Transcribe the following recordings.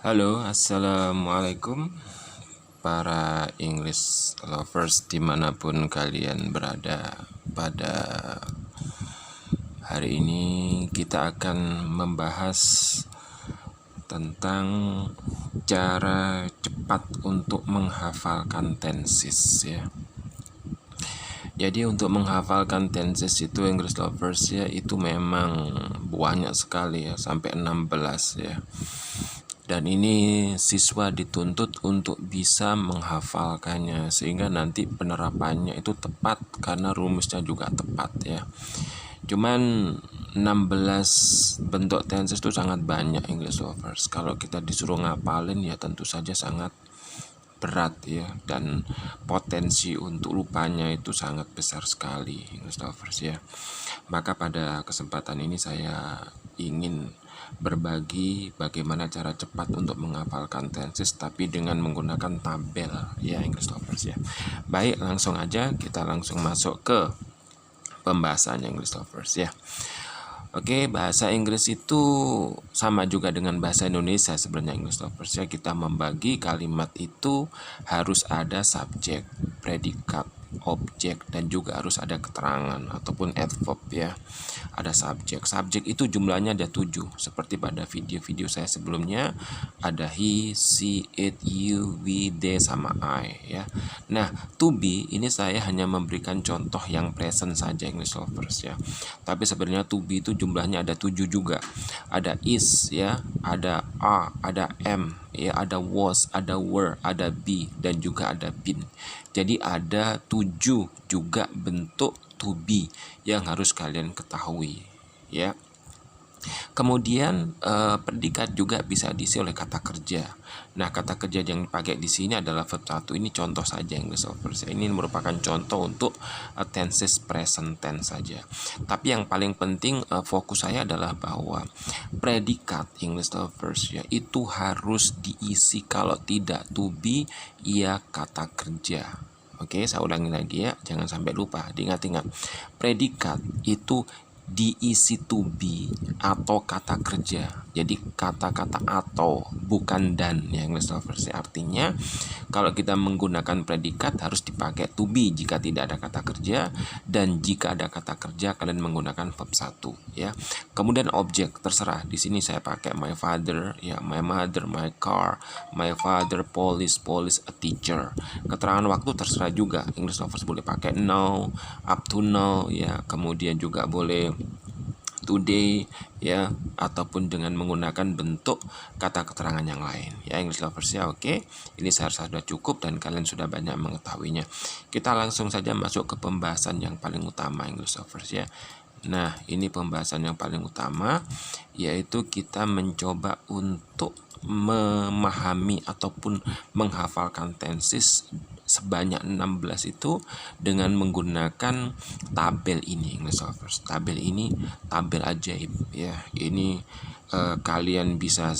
Halo, assalamualaikum para English lovers dimanapun kalian berada. Pada hari ini kita akan membahas tentang cara cepat untuk menghafalkan tenses ya. Jadi untuk menghafalkan tenses itu English lovers ya, itu memang banyak sekali ya, sampai 16 ya. Dan ini siswa dituntut untuk bisa menghafalkannya sehingga nanti penerapannya itu tepat karena rumusnya juga tepat ya. Cuman 16 bentuk tenses itu sangat banyak English lovers. Kalau kita disuruh ngapalin ya tentu saja sangat berat ya, dan potensi untuk lupanya itu sangat besar sekali English lovers ya. Maka pada kesempatan ini saya ingin berbagi bagaimana cara cepat untuk menghafalkan tenses tapi dengan menggunakan tabel ya English lovers ya. Baik, langsung aja kita langsung masuk ke pembahasannya English lovers ya. Oke, bahasa Inggris itu sama juga dengan bahasa Indonesia sebenarnya English lovers ya. Kita membagi kalimat itu harus ada subjek, predikat, objek, dan juga harus ada keterangan ataupun adverb ya. Ada subjek. Subjek itu jumlahnya ada 7 seperti pada video-video saya sebelumnya. Ada he, she, it, you, we, they, sama I ya. Nah, to be ini saya hanya memberikan contoh yang present saja English lovers ya. Tapi sebenarnya to be itu jumlahnya ada 7 juga. Ada is ya, ada are, ada am ya, ada was, ada were, ada be, dan juga ada been. Jadi ada 7 juga bentuk to be yang harus kalian ketahui ya. Kemudian predikat juga bisa diisi oleh kata kerja. Nah, kata kerja yang dipakai di sini adalah verb 1. Ini contoh saja English lovers. Ini merupakan contoh untuk tenses present tense saja. Tapi yang paling penting fokus saya adalah bahwa predikat English lovers ya itu harus diisi. Kalau tidak to be ya kata kerja. Oke, saya ulangi lagi ya, jangan sampai lupa. Diingat-ingat, predikat itu diisi to be atau kata kerja. Jadi kata-kata atau, bukan dan ya English lovers. Artinya kalau kita menggunakan predikat harus dipakai to be jika tidak ada kata kerja, dan jika ada kata kerja kalian menggunakan verb 1 ya. Kemudian objek terserah. Di sini saya pakai my father ya, my mother, my car, my father, police, a teacher. Keterangan waktu terserah juga. English lovers boleh pakai now, up to now ya. Kemudian juga boleh today ya, ataupun dengan menggunakan bentuk kata keterangan yang lain ya English lovers ya. Oke, ini saya rasa sudah cukup dan kalian sudah banyak mengetahuinya. Kita langsung saja masuk ke pembahasan yang paling utama English lovers ya. Nah, ini pembahasan yang paling utama, yaitu kita mencoba untuk memahami ataupun menghafalkan tenses sebanyak 16 itu dengan menggunakan tabel ini English lovers. Tabel ini tabel ajaib ya. Ini kalian bisa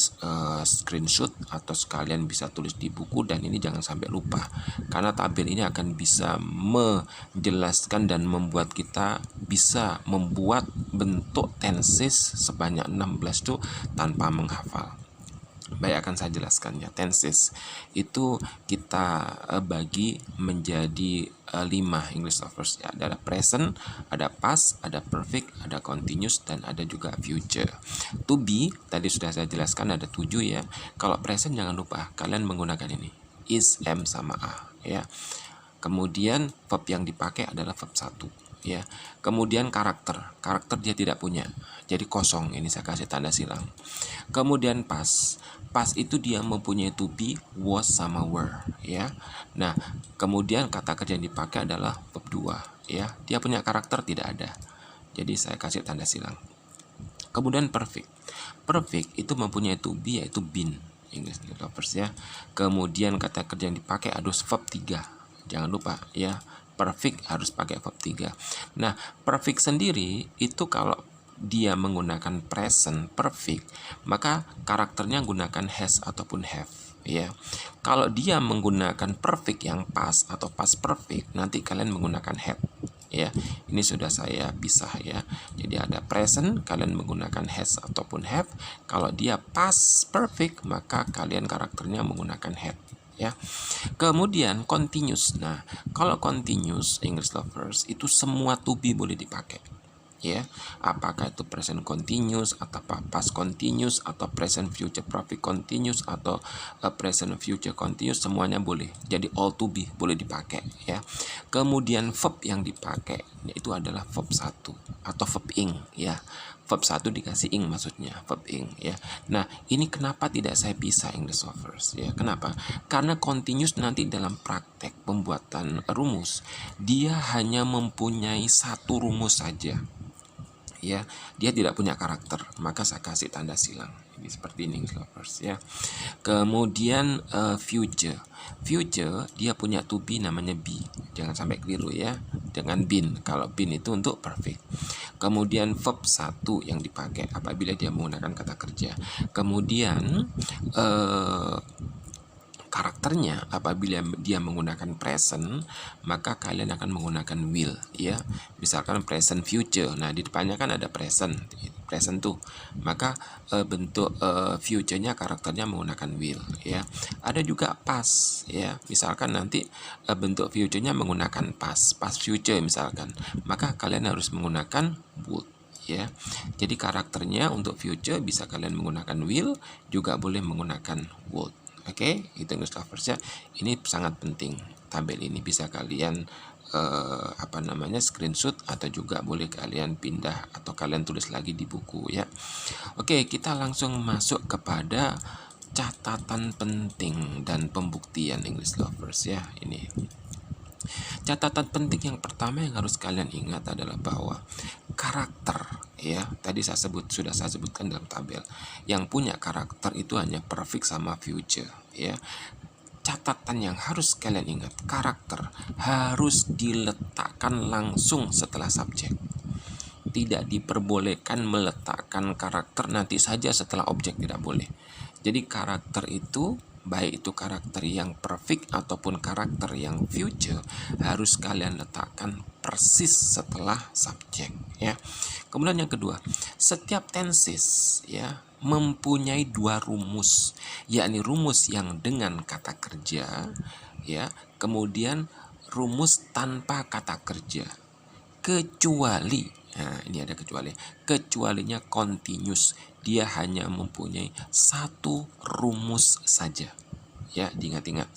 screenshot atau sekalian bisa tulis di buku, dan ini jangan sampai lupa karena tabel ini akan bisa menjelaskan dan membuat kita bisa membuat bentuk tenses sebanyak 16 itu tanpa menghafal. Baik, akan saya jelaskan ya. Tenses itu kita bagi menjadi 5 English lovers ya. Ada present, ada past, ada perfect, ada continuous, dan ada juga future. To be tadi sudah saya jelaskan ada 7 ya. Kalau present jangan lupa kalian menggunakan ini, is, am, sama a ya. Kemudian verb yang dipakai adalah verb 1 ya. Kemudian karakter dia tidak punya, jadi kosong, ini saya kasih tanda silang. Kemudian past itu dia mempunyai to be, was, sama were ya. Nah, kemudian kata kerja yang dipakai adalah verb 2 ya. Dia punya karakter tidak ada, jadi saya kasih tanda silang. Kemudian perfect itu mempunyai to be yaitu been English lovers ya. Kemudian kata kerja yang dipakai adalah verb 3, jangan lupa ya. Perfect harus pakai verb 3. Nah, perfect sendiri itu kalau dia menggunakan present perfect, maka karakternya menggunakan has ataupun have ya. Kalau dia menggunakan perfect yang past atau past perfect, nanti kalian menggunakan had ya. Ini sudah saya pisah ya. Jadi ada present, kalian menggunakan has ataupun have. Kalau dia past perfect, maka kalian karakternya menggunakan had ya. Kemudian continuous. Nah, kalau continuous English lovers itu semua to be boleh dipakai. Ya, apakah itu present continuous atau past continuous atau present future perfect continuous atau present future continuous, semuanya boleh. Jadi all to be boleh dipakai ya. Kemudian verb yang dipakai itu adalah verb 1 atau verb ing ya. Verb 1 dikasih ing, maksudnya verb ing ya. Nah, ini kenapa tidak saya pisah English lovers ya. Kenapa? Karena continuous nanti dalam praktek pembuatan rumus dia hanya mempunyai satu rumus saja. Ya, dia tidak punya karakter, maka saya kasih tanda silang. Ini seperti ini lovers ya. Kemudian future dia punya to be namanya be, jangan sampai keliru ya dengan been. Kalau been itu untuk perfect. Kemudian verb 1 yang dipakai apabila dia menggunakan kata kerja. Kemudian karakternya apabila dia menggunakan present, maka kalian akan menggunakan will ya. Misalkan present future, nah di depannya kan ada present tuh, maka bentuk future-nya karakternya menggunakan will ya. Ada juga past ya, misalkan nanti bentuk future-nya menggunakan past future misalkan, maka kalian harus menggunakan would ya. Jadi karakternya untuk future bisa kalian menggunakan will, juga boleh menggunakan would. Oke, itu English lovers ya. Ini sangat penting. Tabel ini bisa kalian screenshot atau juga boleh kalian pindah atau kalian tulis lagi di buku ya. Oke, kita langsung masuk kepada catatan penting dan pembuktian English lovers ya. Ini catatan penting yang pertama yang harus kalian ingat adalah bahwa karakter ya, tadi sudah saya sebutkan dalam tabel, yang punya karakter itu hanya perfect sama future ya. Catatan yang harus kalian ingat, karakter harus diletakkan langsung setelah subjek. Tidak diperbolehkan meletakkan karakter nanti saja setelah objek, tidak boleh. Jadi karakter itu, baik itu karakter yang perfect ataupun karakter yang future, harus kalian letakkan persis setelah subjek ya. Kemudian yang kedua, setiap tenses ya mempunyai dua rumus, yakni rumus yang dengan kata kerja ya, kemudian rumus tanpa kata kerja. Kecuali, nah ini ada kecualinya continuous, dia hanya mempunyai satu rumus saja ya. Diingat-ingat,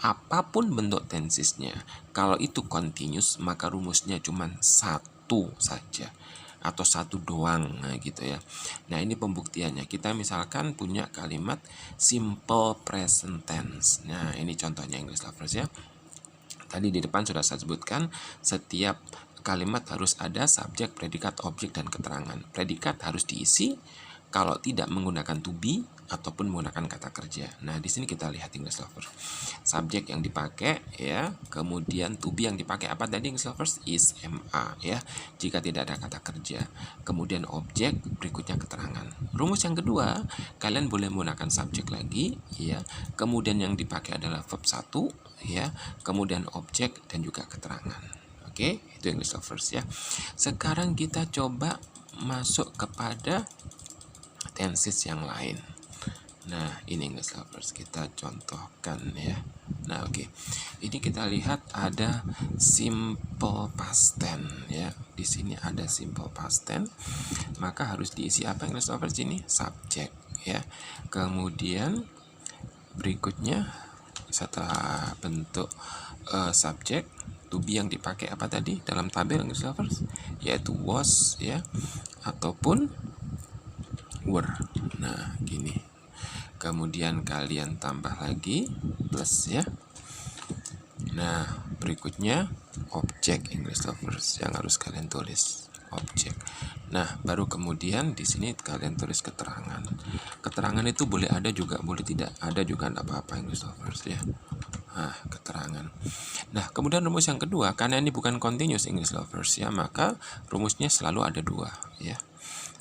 apapun bentuk tensesnya, kalau itu continuous maka rumusnya cuma satu saja atau satu doang, nah gitu ya. Nah ini pembuktiannya, kita misalkan punya kalimat simple present tense. Nah ini contohnya English lovers ya. Tadi di depan sudah saya sebutkan, setiap kalimat harus ada subjek, predikat, objek, dan keterangan. Predikat harus diisi, kalau tidak menggunakan to be ataupun menggunakan kata kerja. Nah, di sini kita lihat English lovers. Subjek yang dipakai ya, kemudian to be yang dipakai apa tadi English lovers? Is, ma ya. Jika tidak ada kata kerja. Kemudian objek, berikutnya keterangan. Rumus yang kedua, kalian boleh menggunakan subjek lagi ya. Kemudian yang dipakai adalah verb 1 ya, kemudian objek dan juga keterangan. Oke, itu English lovers ya. Sekarang kita coba masuk kepada tenses yang lain. Nah, ini English lovers kita contohkan ya. Nah, oke. Ini kita lihat ada simple past tense ya. Di sini ada simple past tense. Maka harus diisi apa English lovers ini? Subjek ya. Kemudian berikutnya setelah bentuk subjek, to be yang dipakai apa tadi dalam tabel English lovers? Yaitu was ya, ataupun were. Nah, gini. Kemudian kalian tambah lagi plus ya. Nah, berikutnya objek English lovers yang harus kalian tulis, objek. Nah, baru kemudian di sini kalian tulis keterangan. Keterangan itu boleh ada juga, boleh tidak ada juga, enggak apa-apa English lovers ya. Nah, keterangan. Nah, kemudian rumus yang kedua, karena ini bukan continuous English lovers ya, maka rumusnya selalu ada dua ya.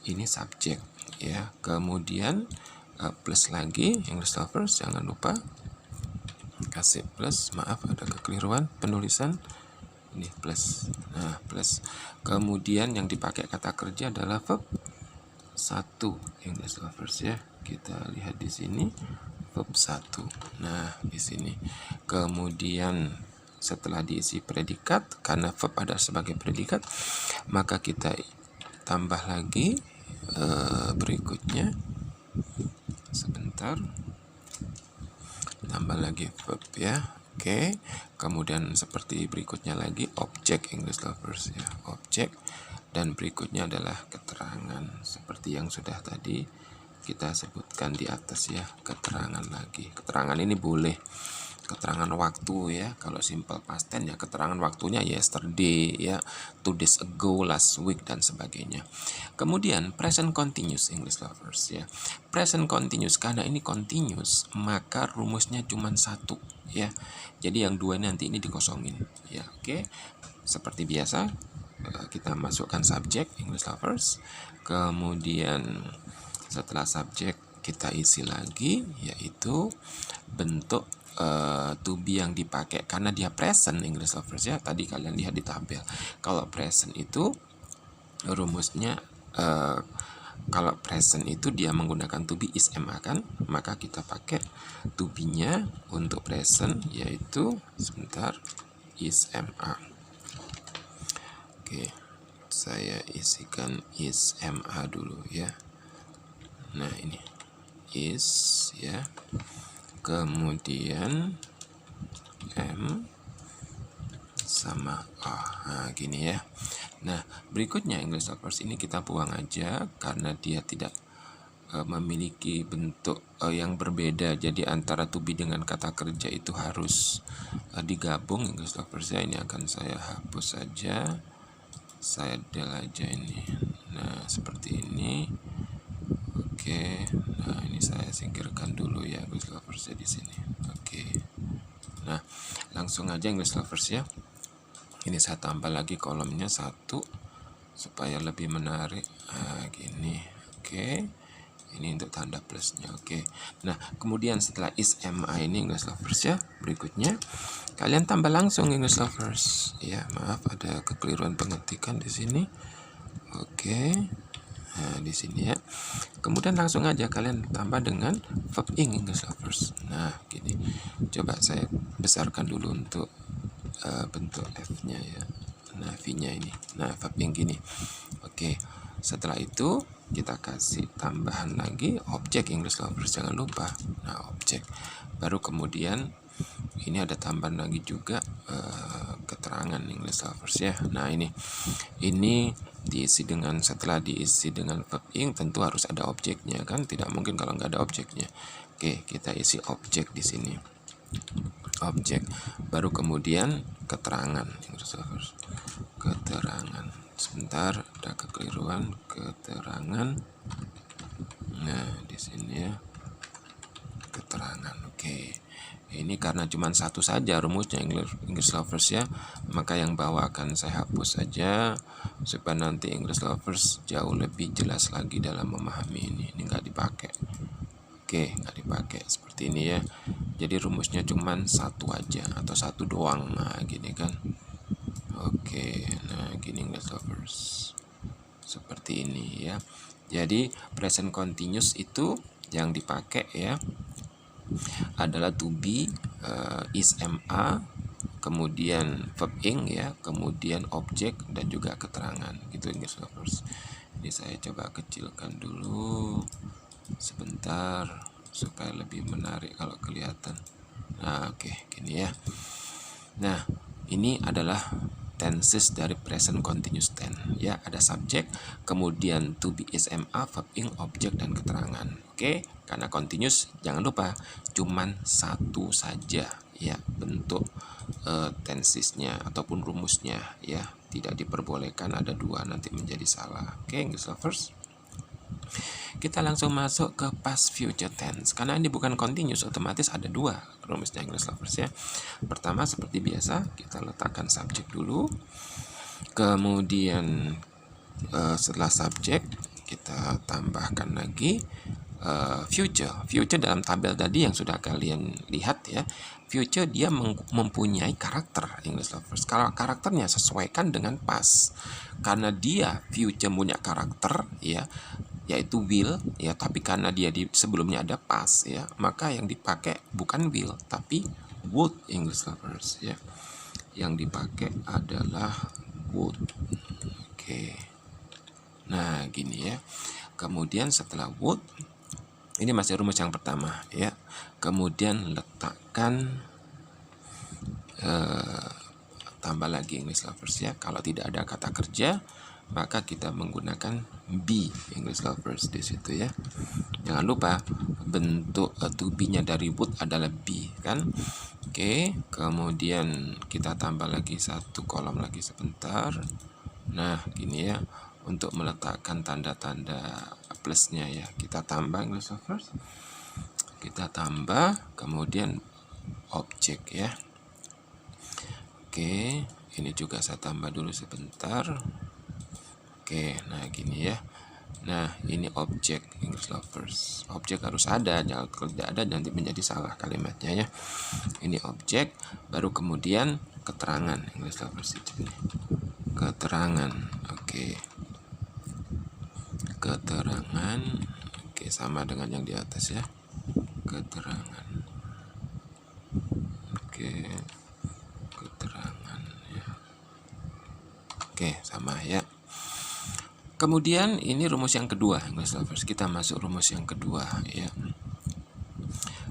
Ini subjek ya, kemudian plus lagi English lovers, jangan lupa kasih plus, maaf ada kekeliruan penulisan. ini plus. Nah, plus. Kemudian yang dipakai kata kerja adalah verb 1 English lovers ya. Kita lihat di sini verb 1. Nah, di sini. Kemudian setelah diisi predikat, karena verb ada sebagai predikat, maka kita tambah lagi berikutnya. Sebentar. Tambah lagi verb ya. Oke. Kemudian seperti berikutnya lagi objek English lovers ya. Objek. Dan berikutnya adalah keterangan seperti yang sudah tadi kita sebutkan di atas ya. Keterangan lagi. Keterangan ini boleh keterangan waktu ya. Kalau simple past tense ya keterangan waktunya yesterday ya, 2 days ago, last week dan sebagainya. Kemudian present continuous English lovers ya. Present continuous karena ini continuous maka rumusnya cuma satu ya. Jadi yang dua nanti ini dikosongin ya. Oke. Seperti biasa kita masukkan subjek English lovers. Kemudian setelah subjek kita isi lagi yaitu bentuk to be yang dipakai karena dia present English lovers ya. Tadi kalian lihat di tabel. Kalau present itu rumusnya kalau present itu dia menggunakan to be is am kan, maka kita pakai to be-nya untuk present yaitu sebentar is ma. Oke, saya isikan is ma dulu ya. Nah, ini is ya. Kemudian M sama A. Nah, gini ya. Nah, berikutnya English lovers ini kita buang aja karena dia tidak memiliki bentuk yang berbeda. Jadi antara to be dengan kata kerja itu harus digabung English lovers ya. Ini akan saya hapus saja. Saya del aja ini. Nah, seperti ini. Oke. Nah, ini saya singkirkan dulu ya English lovers ya di sini. Oke. Nah, langsung aja English lovers ya. Ini saya tambah lagi kolomnya 1 supaya lebih menarik. Nah, gini. Oke. Ini untuk tanda plusnya. Oke. Nah, kemudian setelah is ma ini English lovers ya, berikutnya kalian tambah langsung English lovers. Ya, maaf ada kekeliruan pengetikan di sini. Oke. Nah, di sini ya. Kemudian langsung aja kalian tambah dengan verb ing English lovers. Nah, gini. Coba saya besarkan dulu untuk bentuk F-nya ya. Nah, V-nya ini. Nah, verb ing gini. Oke. Setelah itu kita kasih tambahan lagi objek English lovers, jangan lupa. Nah, objek. Baru kemudian ini ada tambahan lagi juga keterangan English lovers ya. Nah, ini diisi dengan, setelah diisi dengan verb ing tentu harus ada objeknya kan, tidak mungkin kalau nggak ada objeknya. Oke, kita isi objek di sini. Objek. Baru kemudian keterangan English lovers. Keterangan. Sebentar, ada kekeliruan. Keterangan. Nah, di sini ya. Keterangan. Oke. Ini karena cuma satu saja rumusnya English lovers ya, maka yang bawah akan saya hapus saja supaya nanti English lovers jauh lebih jelas lagi dalam memahami ini. Ini nggak dipakai. Oke, nggak dipakai seperti ini ya. Jadi rumusnya cuma satu aja atau satu doang. Nah, gini kan. Oke, nah gini English lovers. Seperti ini ya. Jadi present continuous itu yang dipakai ya adalah to be, is ma, kemudian verb ing ya, kemudian objek dan juga keterangan gitu English lovers. Ini saya coba kecilkan dulu sebentar supaya lebih menarik kalau kelihatan. Nah, oke, gini ya. Nah, ini adalah tenses dari present continuous tense ya, ada subjek, kemudian to be is ma, verb ing, objek dan keterangan. Oke, karena continuous jangan lupa cuman satu saja ya bentuk tensesnya ataupun rumusnya ya, tidak diperbolehkan ada dua, nanti menjadi salah. Oke, English lovers. Kita langsung masuk ke past future tense. Karena ini bukan continuous, otomatis ada dua rumusnya English lovers ya. Pertama seperti biasa, kita letakkan subjek dulu. Kemudian setelah subjek kita tambahkan lagi future dalam tabel tadi yang sudah kalian lihat ya, future dia mempunyai karakter English lovers. Kalau karakternya sesuaikan dengan past, karena dia future punya karakter ya, yaitu will ya, tapi karena dia di sebelumnya ada past ya, maka yang dipakai bukan will tapi would English lovers ya, yang dipakai adalah would. Oke. Nah gini ya, kemudian setelah would, ini masih rumus yang pertama ya, kemudian letakkan tambah lagi English lovers ya. Kalau tidak ada kata kerja, maka kita menggunakan be English lovers di situ ya. Jangan lupa bentuk to be-nya dari would adalah be kan. Oke, kemudian kita tambah lagi satu kolom lagi sebentar. Nah gini ya, untuk meletakkan tanda-tanda plusnya ya, kita tambah English lovers, kita tambah kemudian objek ya. Oke, ini juga saya tambah dulu sebentar. Oke, nah gini ya. Nah ini objek English lovers, objek harus ada, jangan kalau tidak ada nanti menjadi salah kalimatnya ya. Ini objek, baru kemudian keterangan English lovers itu, keterangan. Oke, keterangan. Oke, sama dengan yang di atas ya, keterangan. Oke, keterangan ya. Oke, sama ya. Kemudian ini rumus yang kedua English lovers, kita masuk rumus yang kedua ya.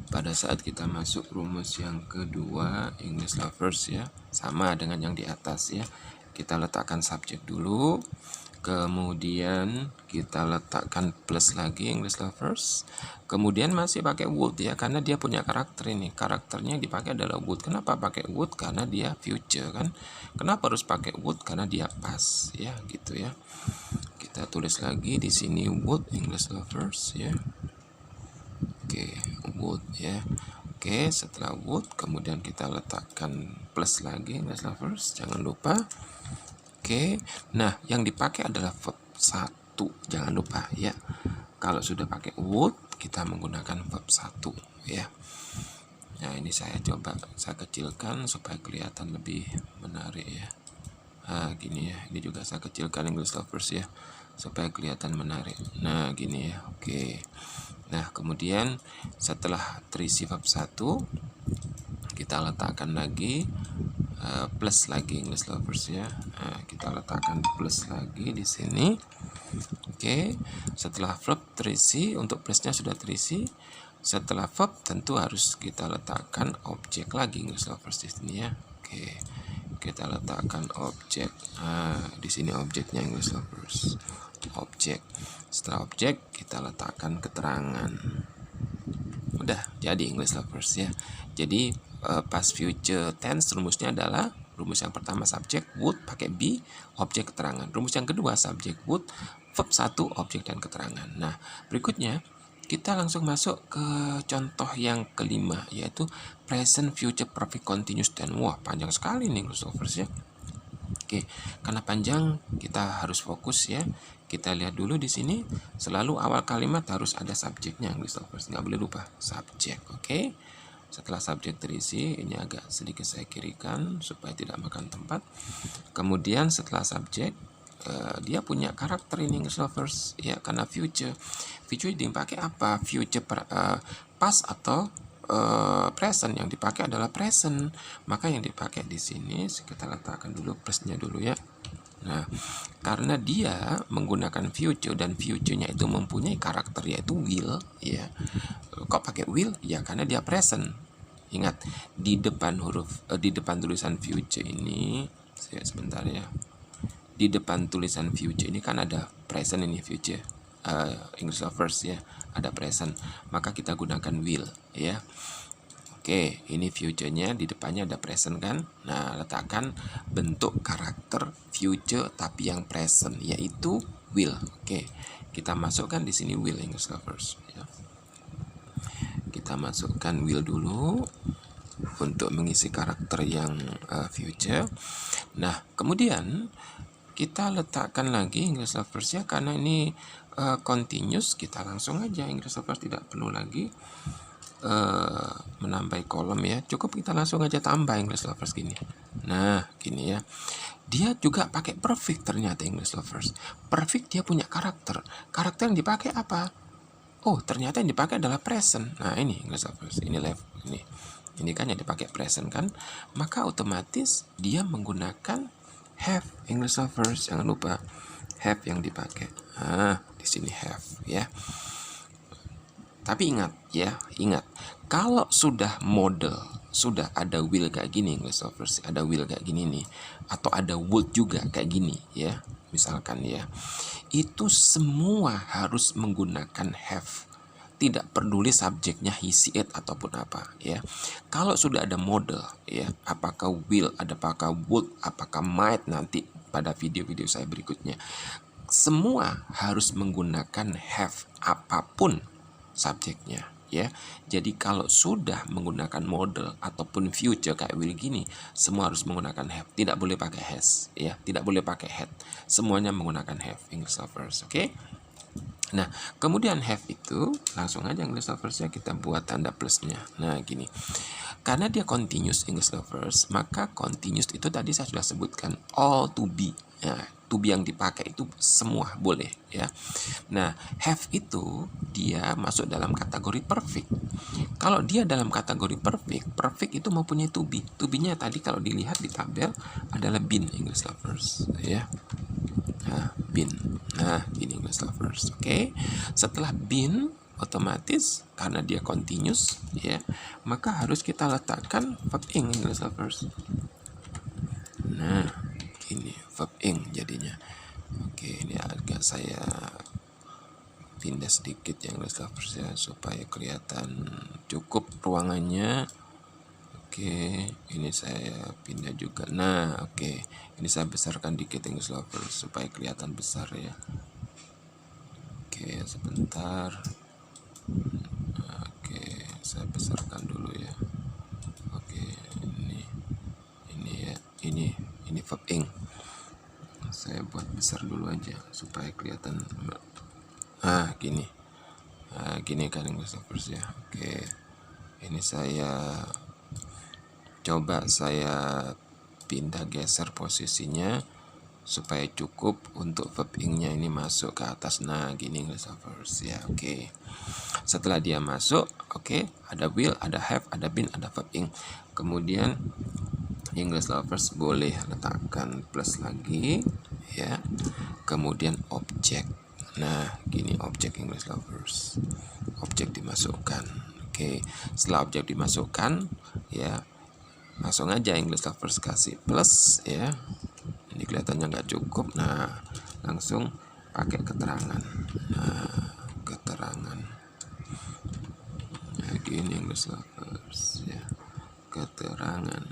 Pada saat kita masuk rumus yang kedua English lovers ya, sama dengan yang di atas ya, kita letakkan subjek dulu, kemudian kita letakkan plus lagi English lovers, kemudian masih pakai would ya, karena dia punya karakter ini, karakternya yang dipakai adalah would. Kenapa pakai would? Karena dia future kan. Kenapa harus pakai would? Karena dia past ya, gitu ya. Kita tulis lagi di sini would English lovers ya. Oke, would ya. Oke, setelah would kemudian kita letakkan plus lagi English lovers, jangan lupa. Oke, nah yang dipakai adalah verb 1, jangan lupa ya. Kalau sudah pakai would, kita menggunakan verb 1 ya. Nah ini saya coba saya kecilkan supaya kelihatan lebih menarik ya. Nah gini ya, ini juga saya kecilkan English lovers ya, supaya kelihatan menarik. Nah gini ya, oke. Nah kemudian setelah terisi verb 1, kita letakkan lagi plus lagi English lovers ya. Nah, kita letakkan plus lagi di sini. Oke, setelah verb terisi, untuk plusnya sudah terisi. Setelah verb tentu harus kita letakkan objek lagi English lovers di sini ya. Oke, kita letakkan objek. Nah, di sini objeknya English lovers. Objek. Setelah objek kita letakkan keterangan. Udah jadi English lovers ya. Jadi past future tense rumusnya adalah rumus yang pertama subjek would pakai be, objek keterangan. Rumus yang kedua subjek would, verb 1 objek dan keterangan. Nah, berikutnya kita langsung masuk ke contoh yang kelima, yaitu present future perfect continuous tense. Wah, panjang sekali nih English lovers ya. Oke, karena panjang kita harus fokus ya. Kita lihat dulu di sini, selalu awal kalimat harus ada subjeknya English lovers, nggak boleh lupa subjek. Oke, setelah subjek terisi, ini agak sedikit saya kirikan supaya tidak makan tempat. Kemudian setelah subjek, dia punya karakter ini English lovers ya, karena future dipakai apa? Future past atau present. Yang dipakai adalah present, maka yang dipakai di sini kita letakkan dulu plusnya dulu ya. Nah, karena dia menggunakan future dan future-nya itu mempunyai karakter yaitu will ya. Kok pakai will? Ya karena dia present. Ingat, di depan di depan tulisan future ini, sebentar ya. Di depan tulisan future ini kan ada present ini future. English lovers ya, ada present. Maka kita gunakan will ya. Oke, ini future-nya di depannya ada present kan? Nah, letakkan bentuk karakter future tapi yang present yaitu will. Oke, kita masukkan di sini will English lovers ya. Kita masukkan will dulu untuk mengisi karakter yang future. Nah, kemudian kita letakkan lagi English lovers ya, karena ini continuous, kita langsung aja English lovers, tidak perlu lagi menambah kolom ya, cukup kita langsung aja tambah English lovers gini. Nah gini ya, dia juga pakai perfect ternyata English lovers. Perfect dia punya karakter yang dipakai apa? Oh ternyata yang dipakai adalah present. Nah ini English lovers, ini left, ini kan yang dipakai present kan, maka otomatis dia menggunakan have English lovers. Jangan lupa have yang dipakai. Nah di sini have ya. Tapi ingat ya, kalau sudah model, sudah ada will kayak gini English lovers, ada will kayak gini nih, atau ada would juga kayak gini ya, misalkan ya, itu semua harus menggunakan have. Tidak peduli subjeknya he, she, it ataupun apa ya. Kalau sudah ada model ya, apakah will, apakah would, apakah might, nanti pada video-video saya berikutnya, semua harus menggunakan have apapun subjeknya ya. Jadi kalau sudah menggunakan model ataupun future kayak will gini, semua harus menggunakan have, tidak boleh pakai has ya, tidak boleh pakai had, semuanya menggunakan have English lovers. Oke. Nah, kemudian have itu langsung aja English lovers ya, kita buat tanda plusnya. Nah, gini. Karena dia continuous English lovers, maka continuous itu tadi saya sudah sebutkan all to be. Nah, to be yang dipakai itu semua boleh ya. Nah, have itu dia masuk dalam kategori perfect. Kalau dia dalam kategori perfect itu mempunyai to be. To be-nya tadi kalau dilihat di tabel adalah been English lovers ya. Nah, been. Nah, ini English lovers. Oke. Setelah been, otomatis karena dia continuous ya, maka harus kita letakkan verb ing English lovers. Nah, ini verb ing jadinya. Oke, ini agak saya pindah sedikit ya English lovers ya, supaya kelihatan cukup ruangannya. Oke, ini saya pindah juga. Nah, oke. Ini saya besarkan dikit English lovers supaya kelihatan besar ya. Oke, sebentar. Oke, saya besarkan dulu ya. Oke, ini ya. Ini verb ing. Saya buat besar dulu aja supaya kelihatan. Gini. Nah, gini kan English lovers ya. Oke. Ini saya coba saya pindah geser posisinya supaya cukup untuk verb ing-nya ini masuk ke atas. Nah, gini English lovers ya. Oke. Setelah dia masuk, oke, ada will, ada have, ada been, ada verb ing. Kemudian English lovers boleh letakkan plus lagi ya. Kemudian objek. Nah, gini objek English lovers. Objek dimasukkan. Oke. Setelah objek dimasukkan ya, langsung aja English lovers kasih plus ya. Ini kelihatannya nggak cukup. Nah, langsung pakai keterangan. Nah, keterangan. Nah, gini English lovers ya. Keterangan.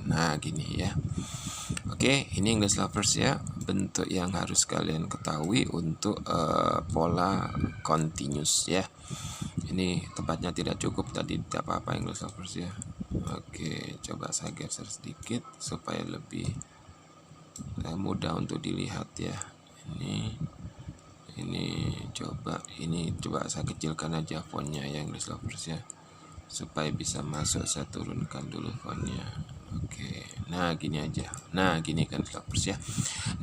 Nah, gini ya. Oke, ini English lovers ya, bentuk yang harus kalian ketahui untuk pola continuous ya. Ini tempatnya tidak cukup tadi, tidak apa-apa English lovers ya. Oke, coba saya geser sedikit supaya lebih mudah untuk dilihat ya. Ini coba saya kecilkan aja fontnya ya English lovers ya, supaya bisa masuk. Saya turunkan dulu fontnya. Oke, nah gini aja. Nah gini kan lovers ya.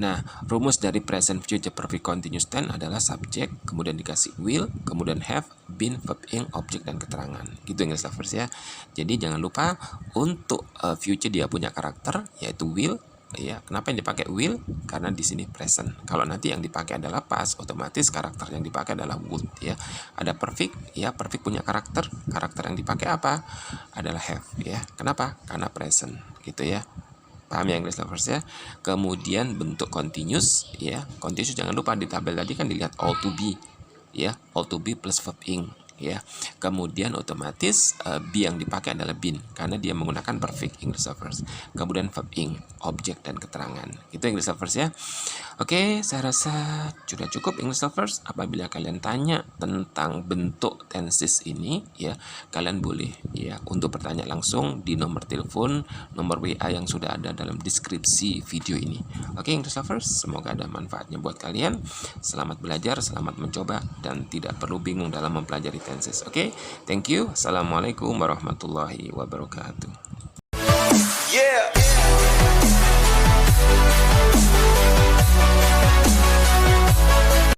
Nah, rumus dari present future perfect continuous tense adalah subjek, kemudian dikasih will, kemudian have, been, verb ing, objek, dan keterangan. Gitu English lovers ya. Jadi jangan lupa untuk future dia punya karakter yaitu will. Ya, kenapa yang dipakai will? Karena di sini present. Kalau nanti yang dipakai adalah past, otomatis karakter yang dipakai adalah would ya. Ada perfect, ya perfect punya karakter. Karakter yang dipakai apa? Adalah have ya. Kenapa? Karena present gitu ya. Paham ya English lovers ya. Kemudian bentuk continuous ya. Continuous jangan lupa di tabel tadi kan dilihat all to be ya. All to be plus verb ing ya. Kemudian otomatis be yang dipakai adalah been karena dia menggunakan perfect English lovers. Kemudian verb ing, objek dan keterangan. Itu English lovers ya. Oke, saya rasa sudah cukup English lovers. Apabila kalian tanya tentang bentuk tenses ini ya, kalian boleh ya untuk bertanya langsung di nomor telepon, nomor WA yang sudah ada dalam deskripsi video ini. Oke, English lovers, semoga ada manfaatnya buat kalian. Selamat belajar, selamat mencoba dan tidak perlu bingung dalam mempelajari tenses. Oke, thank you. Assalamualaikum warahmatullahi wabarakatuh.